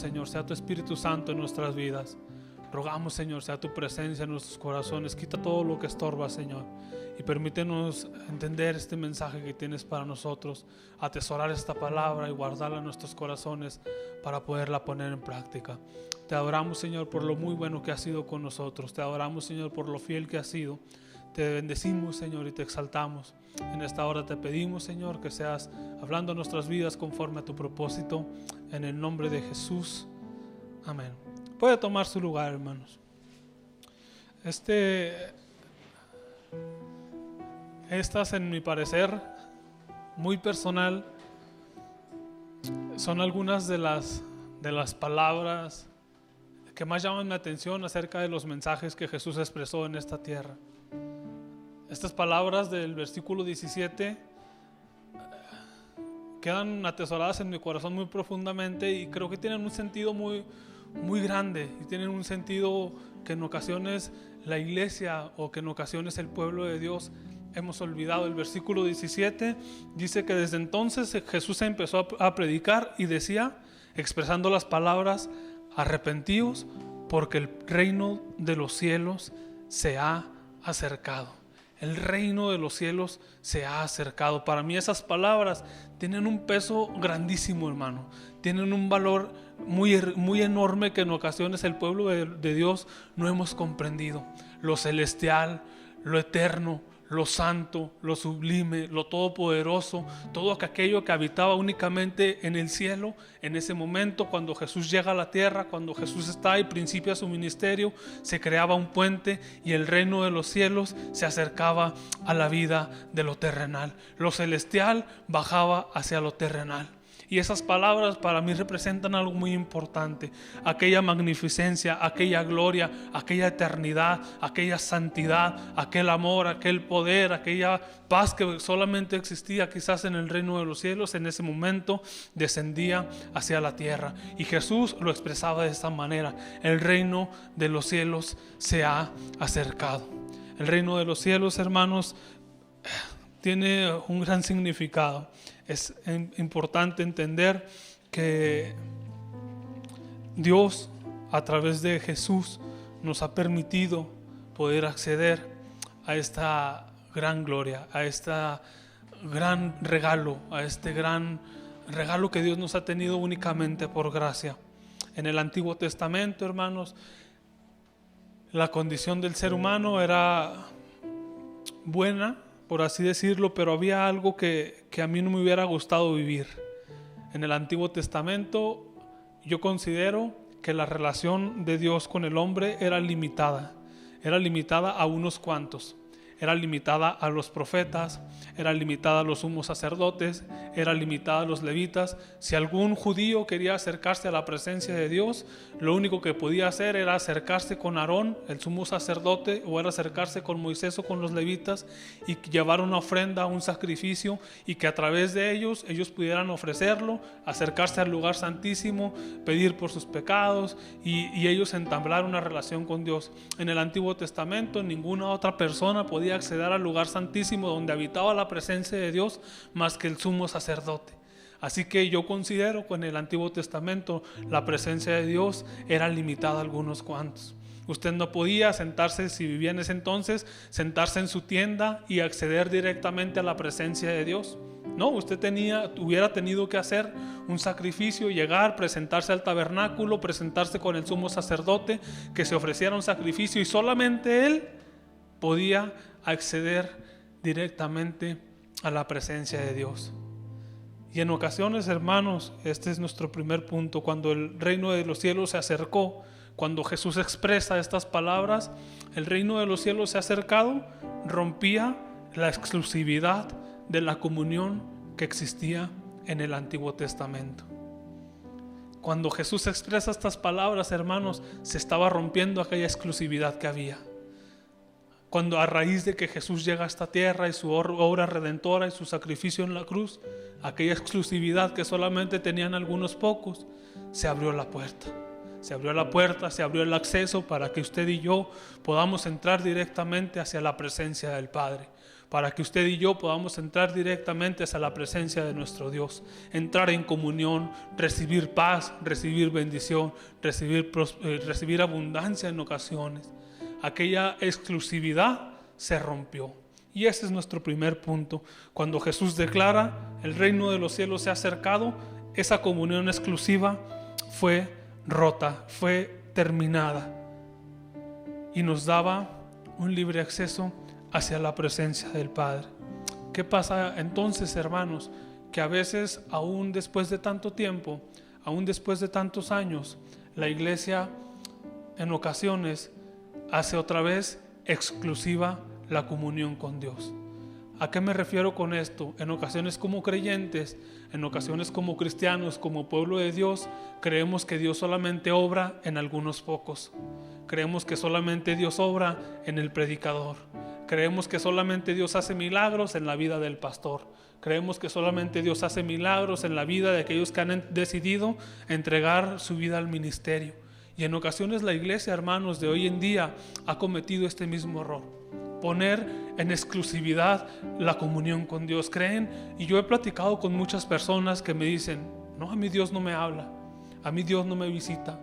Señor, sea tu Espíritu Santo en nuestras vidas. Rogamos, Señor, sea tu presencia en nuestros corazones. Quita todo lo que estorba, Señor, y permítenos entender este mensaje que tienes para nosotros, atesorar esta palabra y guardarla en nuestros corazones para poderla poner en práctica. Te adoramos, Señor, por lo muy bueno que has sido con nosotros. Te adoramos, Señor, por lo fiel que has sido. Te bendecimos, Señor, y te exaltamos. En esta hora te pedimos, Señor, que seas hablando en nuestras vidas conforme a tu propósito. En el nombre de Jesús. Amén. Puede tomar su lugar, hermanos. Estas, en mi parecer, muy personal, son algunas de las palabras que más llaman mi atención acerca de los mensajes que Jesús expresó en esta tierra. Estas palabras del versículo 17 quedan atesoradas en mi corazón muy profundamente y creo que tienen un sentido muy, muy grande y tienen un sentido que en ocasiones la iglesia o que en ocasiones el pueblo de Dios hemos olvidado. El versículo 17 dice que desde entonces Jesús empezó a predicar y decía, expresando las palabras: arrepentíos porque el reino de los cielos se ha acercado. El reino de los cielos se ha acercado. Para mí esas palabras tienen un peso grandísimo, hermano. Tienen un valor muy, muy enorme que en ocasiones el pueblo de Dios no hemos comprendido. Lo celestial, lo eterno, lo santo, lo sublime, lo todopoderoso, todo aquello que habitaba únicamente en el cielo. En ese momento, cuando Jesús llega a la tierra, cuando Jesús está y principia su ministerio, se creaba un puente y el reino de los cielos se acercaba a la vida de lo terrenal. Lo celestial bajaba hacia lo terrenal. Y esas palabras para mí representan algo muy importante. Aquella magnificencia, aquella gloria, aquella eternidad, aquella santidad, aquel amor, aquel poder, aquella paz que solamente existía quizás en el reino de los cielos, en ese momento descendía hacia la tierra. Y Jesús lo expresaba de esta manera: el reino de los cielos se ha acercado. El reino de los cielos, hermanos, tiene un gran significado. Es importante entender que Dios, a través de Jesús, nos ha permitido poder acceder a esta gran gloria, a este gran regalo, a este gran regalo que Dios nos ha tenido únicamente por gracia. En el Antiguo Testamento, hermanos, la condición del ser humano era buena, por así decirlo, pero había algo que a mí no me hubiera gustado vivir. En el Antiguo Testamento yo considero que la relación de Dios con el hombre era limitada a unos cuantos. Era limitada a los profetas, era limitada a los sumos sacerdotes, era limitada a los levitas. Si algún judío quería acercarse a la presencia de Dios, lo único que podía hacer era acercarse con Aarón, el sumo sacerdote, o era acercarse con Moisés o con los levitas y llevar una ofrenda, un sacrificio, y que a través de ellos pudieran ofrecerlo, acercarse al lugar santísimo, pedir por sus pecados y ellos entablar una relación con Dios. En el Antiguo Testamento ninguna otra persona podía acceder al lugar santísimo donde habitaba la presencia de Dios más que el sumo sacerdote. Así que yo considero que en el Antiguo Testamento la presencia de Dios era limitada a algunos cuantos. Usted no podía sentarse, si vivía en ese entonces, sentarse en su tienda y acceder directamente a la presencia de Dios. No, usted hubiera tenido que hacer un sacrificio, llegar, presentarse al tabernáculo, presentarse con el sumo sacerdote, que se ofreciera un sacrificio y solamente él podía acceder directamente a la presencia de Dios. Y en ocasiones, hermanos, este es nuestro primer punto: cuando el reino de los cielos se acercó, cuando Jesús expresa estas palabras, el reino de los cielos se ha acercado, rompía la exclusividad de la comunión que existía en el Antiguo Testamento. Cuando Jesús expresa estas palabras, hermanos, se estaba rompiendo aquella exclusividad que había. Cuando a raíz de que Jesús llega a esta tierra y su obra redentora y su sacrificio en la cruz, aquella exclusividad que solamente tenían algunos pocos, se abrió la puerta. se abrió la puerta, se abrió el acceso para que usted y yo podamos entrar directamente hacia la presencia del Padre, para que usted y yo podamos entrar directamente hacia la presencia de nuestro Dios, entrar en comunión, recibir paz, recibir bendición, recibir abundancia en ocasiones. Aquella exclusividad se rompió. Y ese es nuestro primer punto. Cuando Jesús declara, el reino de los cielos se ha acercado, esa comunión exclusiva fue rota, fue terminada. Y nos daba un libre acceso hacia la presencia del Padre. ¿Qué pasa entonces, hermanos? Que a veces, aún después de tanto tiempo, aún después de tantos años, la iglesia en ocasiones hace otra vez exclusiva la comunión con Dios. ¿A qué me refiero con esto? En ocasiones como creyentes, en ocasiones como cristianos, como pueblo de Dios, creemos que Dios solamente obra en algunos pocos. Creemos que solamente Dios obra en el predicador. Creemos que solamente Dios hace milagros en la vida del pastor. Creemos que solamente Dios hace milagros en la vida de aquellos que han decidido entregar su vida al ministerio. Y en ocasiones la iglesia, hermanos, de hoy en día ha cometido este mismo error. Poner en exclusividad la comunión con Dios. Creen, y yo he platicado con muchas personas que me dicen, no, a mí Dios no me habla, a mí Dios no me visita,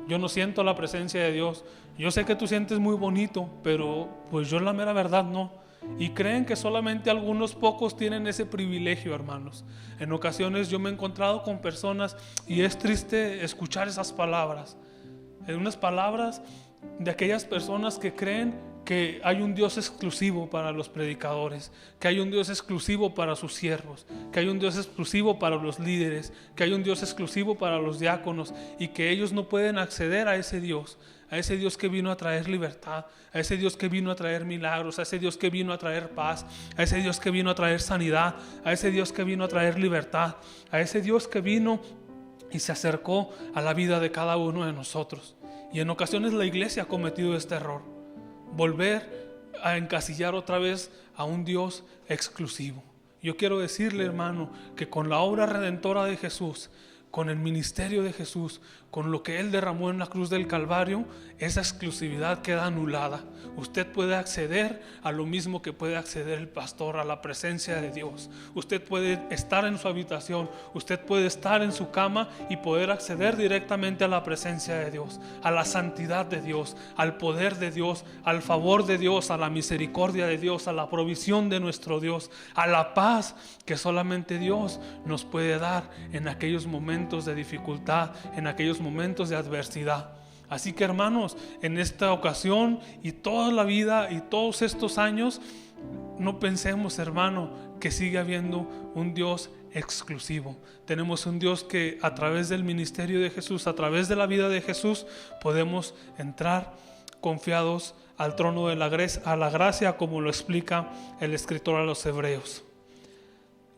yo no siento la presencia de Dios. Yo sé que tú sientes muy bonito, pero pues yo la mera verdad no. Y creen que solamente algunos pocos tienen ese privilegio, hermanos. En ocasiones yo me he encontrado con personas y es triste escuchar esas palabras. Unas palabras de aquellas personas que creen que hay un Dios exclusivo para los predicadores, que hay un Dios exclusivo para sus siervos, que hay un Dios exclusivo para los líderes, que hay un Dios exclusivo para los diáconos y que ellos no pueden acceder a ese Dios que vino a traer libertad, a ese Dios que vino a traer milagros, a ese Dios que vino a traer paz, a ese Dios que vino a traer sanidad, a ese Dios que vino a traer libertad, a ese Dios que vino y se acercó a la vida de cada uno de nosotros. Y en ocasiones la iglesia ha cometido este error, volver a encasillar otra vez a un Dios exclusivo. Yo quiero decirle, hermano, que con la obra redentora de Jesús, con el ministerio de Jesús, con lo que Él derramó en la cruz del Calvario, esa exclusividad queda anulada. Usted puede acceder a lo mismo que puede acceder el pastor, a la presencia de Dios. Usted puede estar en su habitación, usted puede estar en su cama y poder acceder directamente a la presencia de Dios, a la santidad de Dios, al poder de Dios, al favor de Dios, a la misericordia de Dios, a la provisión de nuestro Dios, a la paz que solamente Dios nos puede dar en aquellos momentos de dificultad, en aquellos momentos de adversidad. Así que, hermanos, en esta ocasión y toda la vida y todos estos años, no pensemos, hermano, que sigue habiendo un Dios exclusivo. Tenemos un Dios que a través del ministerio de Jesús, a través de la vida de Jesús, podemos entrar confiados al trono de la gracia, como lo explica el escritor a los Hebreos.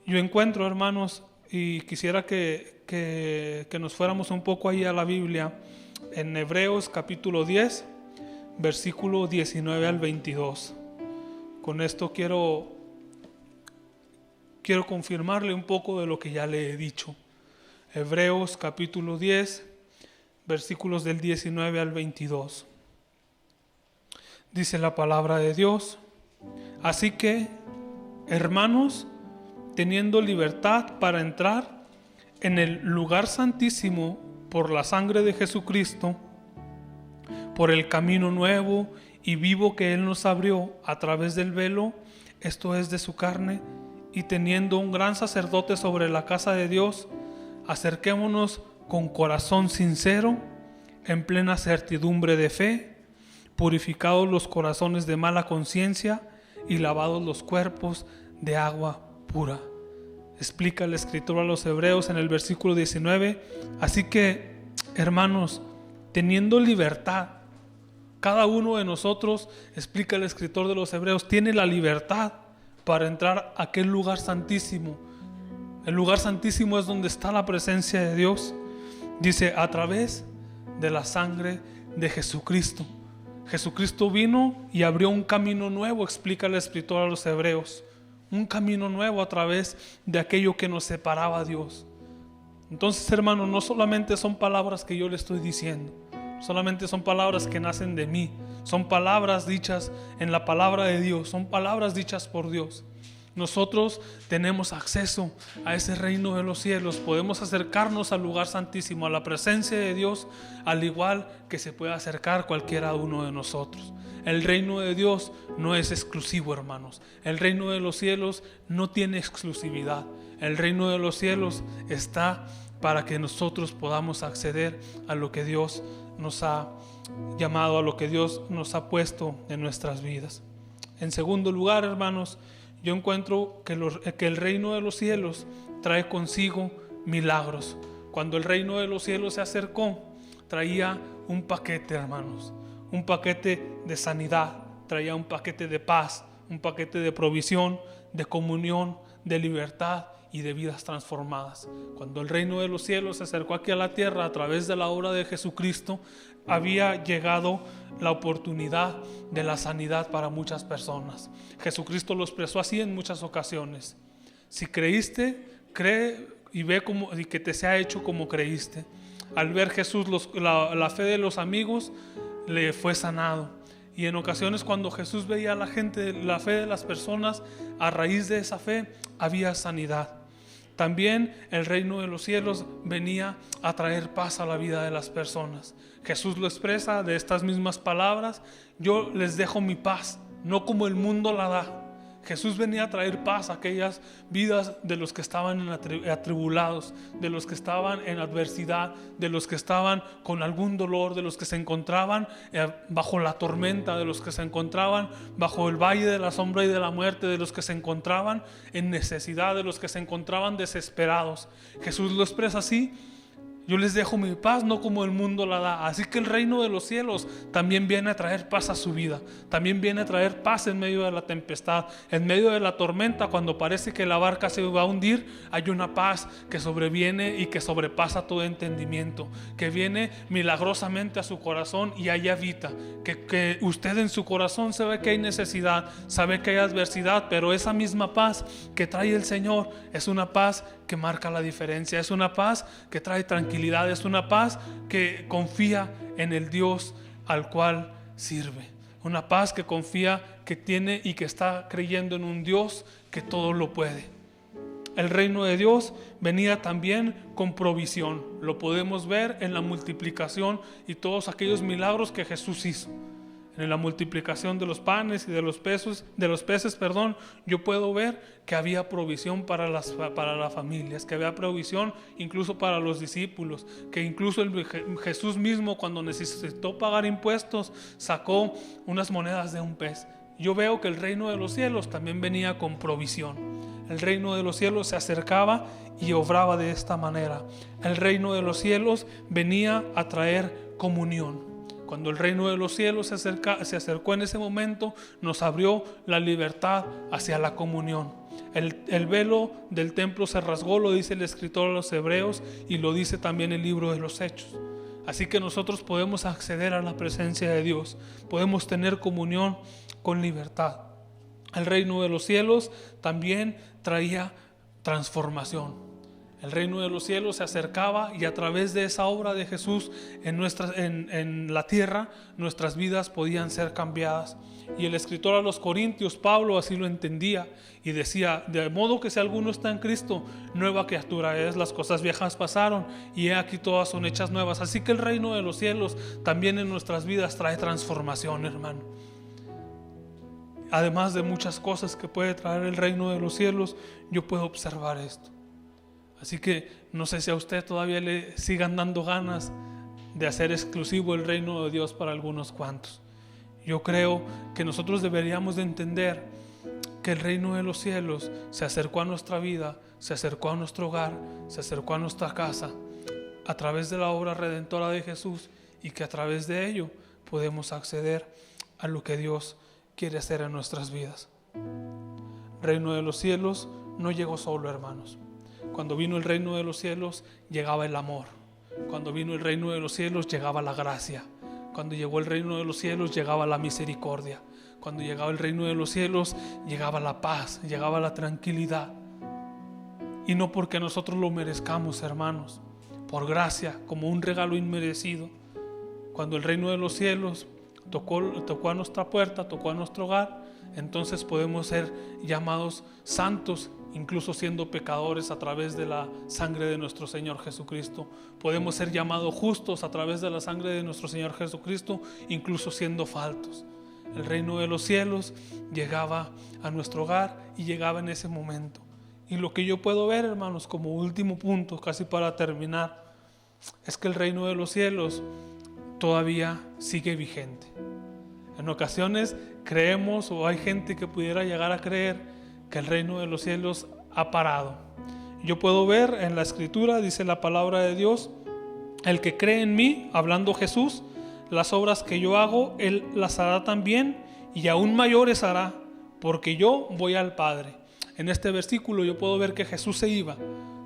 Yo encuentro, hermanos, y quisiera que nos fuéramos un poco ahí a la Biblia, en Hebreos capítulo 10, versículo 19 al 22. Con esto quiero confirmarle un poco de lo que ya le he dicho. Hebreos capítulo 10, versículos del 19 al 22. Dice la palabra de Dios: así que, hermanos, teniendo libertad para entrar en el lugar santísimo por la sangre de Jesucristo, por el camino nuevo y vivo que Él nos abrió a través del velo, esto es de su carne, y teniendo un gran sacerdote sobre la casa de Dios, acerquémonos con corazón sincero, en plena certidumbre de fe, purificados los corazones de mala conciencia y lavados los cuerpos de agua pura. Explica el escritor a los Hebreos en el versículo 19. Así que, hermanos, teniendo libertad, cada uno de nosotros, explica el escritor de los Hebreos, tiene la libertad para entrar a aquel lugar santísimo. El lugar santísimo es donde está la presencia de Dios. Dice, a través de la sangre de Jesucristo. Jesucristo vino y abrió un camino nuevo, explica el escritor a los Hebreos. Un camino nuevo a través de aquello que nos separaba a Dios. Entonces, hermanos, no solamente son palabras que yo le estoy diciendo. solamente son palabras que nacen de mí, son palabras dichas en la palabra de Dios, son palabras dichas por Dios. Nosotros tenemos acceso a ese reino de los cielos, podemos acercarnos al lugar santísimo, a la presencia de Dios, al igual que se puede acercar cualquiera uno de nosotros. El reino de Dios no es exclusivo, hermanos. El reino de los cielos no tiene exclusividad. El reino de los cielos está para que nosotros podamos acceder a lo que Dios nos ha llamado, a lo que Dios nos ha puesto en nuestras vidas. En segundo lugar, hermanos, yo encuentro que el reino de los cielos trae consigo milagros. Cuando el reino de los cielos se acercó, traía un paquete, hermanos, un paquete de sanidad, traía un paquete de paz, un paquete de provisión, de comunión, de libertad y de vidas transformadas. Cuando el reino de los cielos se acercó aquí a la tierra a través de la obra de Jesucristo, había llegado la oportunidad de la sanidad para muchas personas. Jesucristo lo expresó así en muchas ocasiones: si creíste, cree y ve y que te sea hecho como creíste. Al ver Jesús la fe de los amigos, le fue sanado. Y en ocasiones, cuando Jesús veía a la gente, la fe de las personas, a raíz de esa fe había sanidad. También el reino de los cielos venía a traer paz a la vida de las personas. Jesús lo expresa de estas mismas palabras: yo les dejo mi paz, no como el mundo la da. Jesús venía a traer paz a aquellas vidas de los que estaban atribulados, de los que estaban en adversidad, de los que estaban con algún dolor, de los que se encontraban bajo la tormenta, de los que se encontraban bajo el valle de la sombra y de la muerte, de los que se encontraban en necesidad, de los que se encontraban desesperados. Jesús lo expresa así: yo les dejo mi paz, no como el mundo la da. Así que el reino de los cielos también viene a traer paz a su vida. También viene a traer paz en medio de la tempestad, en medio de la tormenta. Cuando parece que la barca se va a hundir, hay una paz que sobreviene y que sobrepasa todo entendimiento, que viene milagrosamente a su corazón y ahí habita. Que usted en su corazón sabe que hay necesidad, sabe que hay adversidad, pero esa misma paz que trae el Señor es una paz que marca la diferencia, es una paz que trae tranquilidad, es una paz que confía en el Dios al cual sirve, una paz que confía, que tiene y que está creyendo en un Dios que todo lo puede. El reino de Dios venía también con provisión. Lo podemos ver en la multiplicación y todos aquellos milagros que Jesús hizo. En la multiplicación de los panes y de los peces, yo puedo ver que había provisión para las familias, que había provisión incluso para los discípulos, que incluso Jesús mismo, cuando necesitó pagar impuestos, sacó unas monedas de un pez. Yo veo que el reino de los cielos también venía con provisión. El reino de los cielos se acercaba y obraba de esta manera. El reino de los cielos venía a traer comunión. Cuando el reino de los cielos se acercó en ese momento, nos abrió la libertad hacia la comunión. El velo del templo se rasgó, lo dice el escritor de los Hebreos y lo dice también el libro de los Hechos. Así que nosotros podemos acceder a la presencia de Dios, podemos tener comunión con libertad. El reino de los cielos también traía transformación. El reino de los cielos se acercaba y a través de esa obra de Jesús en la tierra, nuestras vidas podían ser cambiadas. Y el escritor a los Corintios, Pablo, así lo entendía y decía: de modo que si alguno está en Cristo, nueva criatura es, las cosas viejas pasaron y he aquí todas son hechas nuevas. Así que el reino de los cielos también en nuestras vidas trae transformación, hermano. Además de muchas cosas que puede traer el reino de los cielos, yo puedo observar esto. Así que no sé si a usted todavía le sigan dando ganas de hacer exclusivo el reino de Dios para algunos cuantos. Yo creo que nosotros deberíamos de entender que el reino de los cielos se acercó a nuestra vida, se acercó a nuestro hogar, se acercó a nuestra casa a través de la obra redentora de Jesús, y que a través de ello podemos acceder a lo que Dios quiere hacer en nuestras vidas. El reino de los cielos no llegó solo, hermanos. Cuando vino el reino de los cielos, llegaba el amor. Cuando vino el reino de los cielos, llegaba la gracia. Cuando llegó el reino de los cielos, llegaba la misericordia. Cuando llegaba el reino de los cielos, llegaba la paz, llegaba la tranquilidad. Y no porque nosotros lo merezcamos, hermanos, por gracia, como un regalo inmerecido. cuando el reino de los cielos tocó a nuestra puerta, tocó a nuestro hogar, entonces podemos ser llamados santos, incluso siendo pecadores a través de la sangre de nuestro Señor Jesucristo. Podemos ser llamados justos a través de la sangre de nuestro Señor Jesucristo, incluso siendo faltos. El reino de los cielos llegaba a nuestro hogar y llegaba en ese momento. Y lo que yo puedo ver, hermanos, como último punto, casi para terminar, es que el reino de los cielos todavía sigue vigente. En ocasiones creemos, o hay gente que pudiera llegar a creer, que el reino de los cielos ha parado. Yo puedo ver en la escritura, dice la palabra de Dios: el que cree en mí, hablando Jesús, las obras que yo hago, él las hará también, y aún mayores hará, porque yo voy al Padre. En este versículo yo puedo ver que Jesús se iba.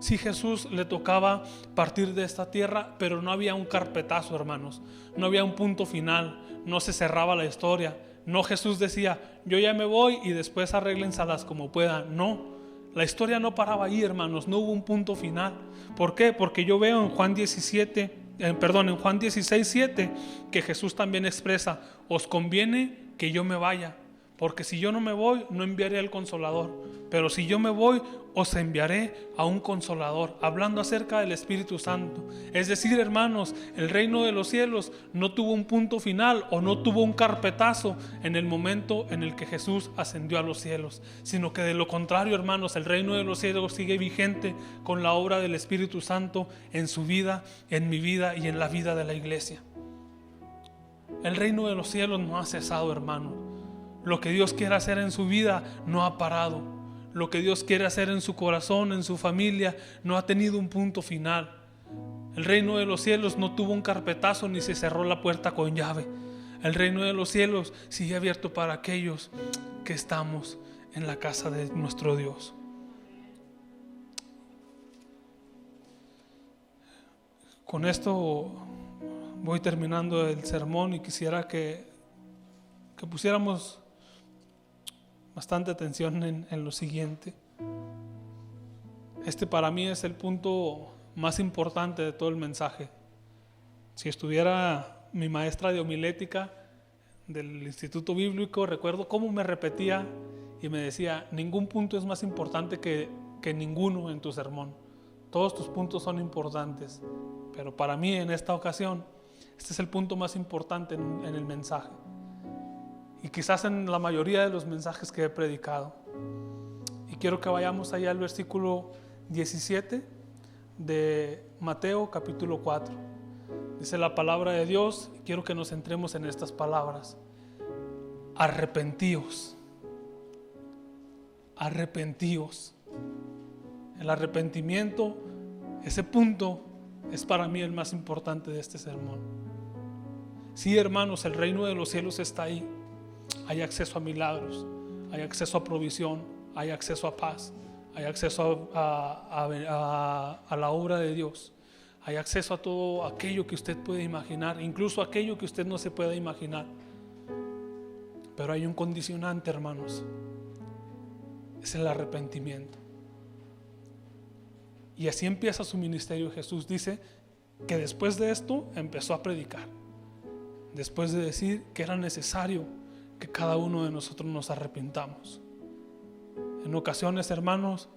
Sí, Jesús le tocaba partir de esta tierra, pero no había un carpetazo, hermanos. No había un punto final, no se cerraba la historia. No, Jesús decía, yo ya me voy y después arréglenselas como puedan. No, la historia no paraba ahí, hermanos, no hubo un punto final. ¿Por qué? Porque yo veo en Juan 16:7 que Jesús también expresa: os conviene que yo me vaya, porque si yo no me voy, no enviaré al Consolador, pero si yo me voy, os enviaré a un Consolador, hablando acerca del Espíritu Santo. Es decir, hermanos, el reino de los cielos no tuvo un punto final, o no tuvo un carpetazo en el momento en el que Jesús ascendió a los cielos, sino que de lo contrario, hermanos, el reino de los cielos sigue vigente con la obra del Espíritu Santo en su vida, en mi vida y en la vida de la iglesia. El reino de los cielos no ha cesado, hermano. Lo que Dios quiere hacer en su vida no ha parado. Lo que Dios quiere hacer en su corazón, en su familia, no ha tenido un punto final. El reino de los cielos no tuvo un carpetazo ni se cerró la puerta con llave. El reino de los cielos sigue abierto para aquellos que estamos en la casa de nuestro Dios. Con esto voy terminando el sermón y quisiera que pusiéramos bastante atención en lo siguiente. Este para mí es el punto más importante de todo el mensaje. Si estuviera mi maestra de homilética del Instituto Bíblico, recuerdo cómo me repetía y me decía: ningún punto es más importante que ninguno en tu sermón. Todos tus puntos son importantes, pero para mí en esta ocasión este es el punto más importante en el mensaje, y quizás en la mayoría de los mensajes que he predicado. Y quiero que vayamos allá al versículo 17 de Mateo capítulo 4. Dice la palabra de Dios, y quiero que nos centremos en estas palabras: arrepentíos. Arrepentíos. El arrepentimiento, ese punto, es para mí el más importante de este sermón. Sí, hermanos, el reino de los cielos está ahí. Hay acceso a milagros, hay acceso a provisión, hay acceso a paz, hay acceso a la obra de Dios, hay acceso a todo aquello que usted puede imaginar, incluso aquello que usted no se pueda imaginar. Pero hay un condicionante, hermanos: es el arrepentimiento. Y así empieza su ministerio. Jesús dice que después de esto empezó a predicar, después de decir que era necesario que cada uno de nosotros nos arrepintamos. En ocasiones, hermanos,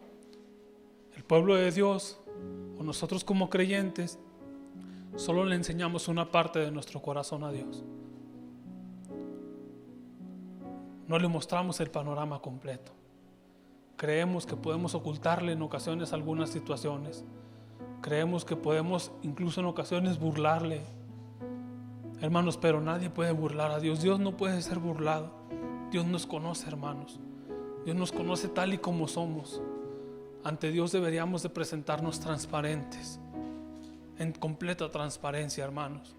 el pueblo de Dios o nosotros como creyentes solo le enseñamos una parte de nuestro corazón a Dios. No le mostramos el panorama completo. Creemos que podemos ocultarle en ocasiones algunas situaciones. Creemos que podemos incluso en ocasiones burlarle. Hermanos, pero nadie puede burlar a Dios. Dios no puede ser burlado. Dios nos conoce, hermanos. Dios nos conoce tal y como somos. Ante Dios deberíamos de presentarnos transparentes, en completa transparencia, hermanos.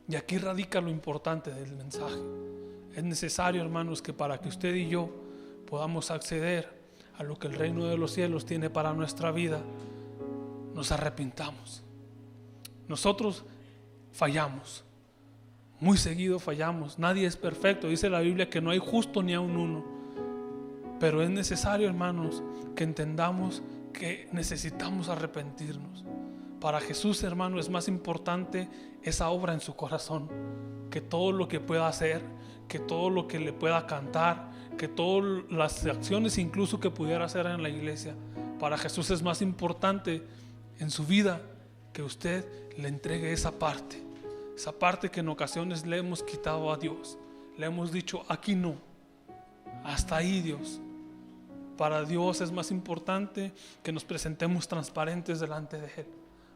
Y aquí radica lo importante del mensaje. Es necesario, hermanos, que para que usted y yo podamos acceder a lo que el reino de los cielos tiene para nuestra vida, nos arrepintamos. Nosotros fallamos. Muy seguido fallamos. Nadie es perfecto. Dice la Biblia que no hay justo ni aun uno. Pero es necesario, hermanos, que entendamos que necesitamos arrepentirnos Para Jesús, hermano, es más importante esa obra en su corazón que todo lo que pueda hacer, que todo lo que le pueda cantar, que todas las acciones incluso que pudiera hacer en la iglesia. Para Jesús es más importante en su vida que usted le entregue esa parte que en ocasiones le hemos quitado a Dios. Le hemos dicho, aquí no, hasta ahí, Dios. Para Dios es más importante que nos presentemos transparentes delante de Él,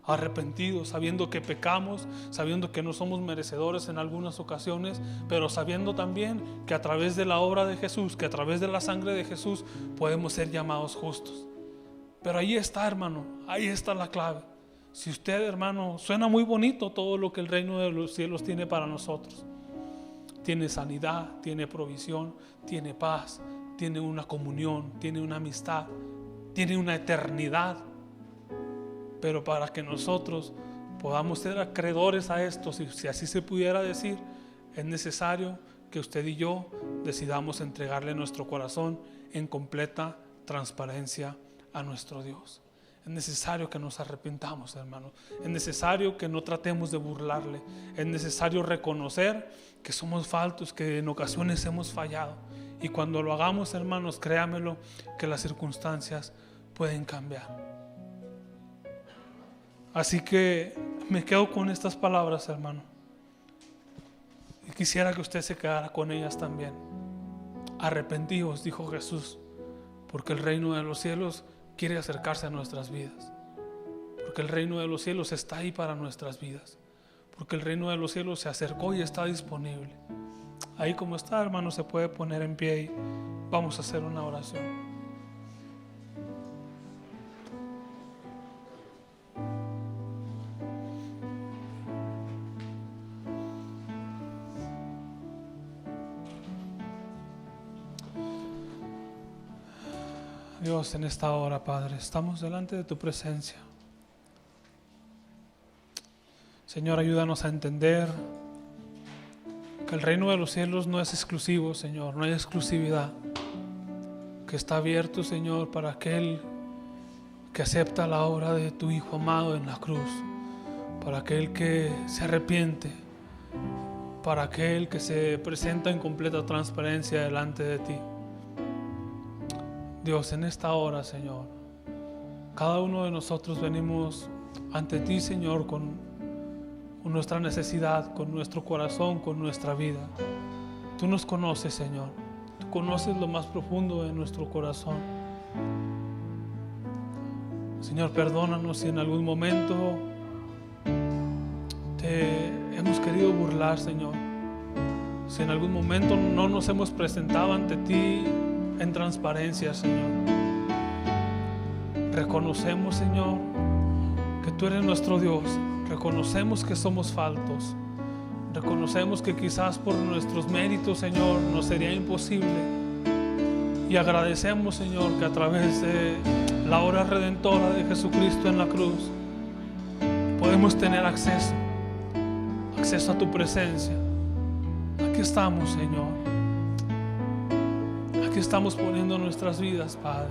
arrepentidos, sabiendo que pecamos, sabiendo que no somos merecedores en algunas ocasiones, pero sabiendo también que a través de la obra de Jesús, que a través de la sangre de Jesús podemos ser llamados justos. Pero ahí está, hermano, ahí está la clave. Si usted, hermano, suena muy bonito todo lo que el reino de los cielos tiene para nosotros. Tiene sanidad, tiene provisión, tiene paz, tiene una comunión, tiene una amistad, tiene una eternidad. Pero para que nosotros podamos ser acreedores a esto, si así se pudiera decir, es necesario que usted y yo decidamos entregarle nuestro corazón en completa transparencia a nuestro Dios. Es necesario que nos arrepintamos, hermanos. Es necesario que no tratemos de burlarle. Es necesario reconocer que somos faltos, que en ocasiones hemos fallado. Y cuando lo hagamos, hermanos, créamelo, que las circunstancias pueden cambiar. Así que me quedo con estas palabras, hermano. Y quisiera que usted se quedara con ellas también. Arrepentíos, dijo Jesús, porque el reino de los cielos quiere acercarse a nuestras vidas. Porque el reino de los cielos está ahí para nuestras vidas. Porque el reino de los cielos se acercó y está disponible. Ahí como está, hermano, se puede poner en pie y vamos a hacer una oración. Dios, en esta hora, Padre, estamos delante de tu presencia. Señor, ayúdanos a entender que el reino de los cielos no es exclusivo, Señor, no hay exclusividad, que está abierto, Señor, para aquel que acepta la obra de tu Hijo amado en la cruz, para aquel que se arrepiente, para aquel que se presenta en completa transparencia delante de ti. Dios, en esta hora, Señor, cada uno de nosotros venimos ante ti, Señor, con nuestra necesidad, con nuestro corazón, con nuestra vida. Tú nos conoces, Señor. Tú conoces lo más profundo de nuestro corazón. Señor, perdónanos si en algún momento te hemos querido burlar, Señor. Si en algún momento no nos hemos presentado ante ti en transparencia, Señor. Reconocemos, Señor, que tú eres nuestro Dios. Reconocemos que somos faltos. Reconocemos que quizás por nuestros méritos, Señor, nos sería imposible. Y agradecemos, Señor, que a través de la obra redentora de Jesucristo en la cruz podemos tener acceso a tu presencia. Aquí estamos, Señor. Aquí estamos poniendo nuestras vidas, Padre.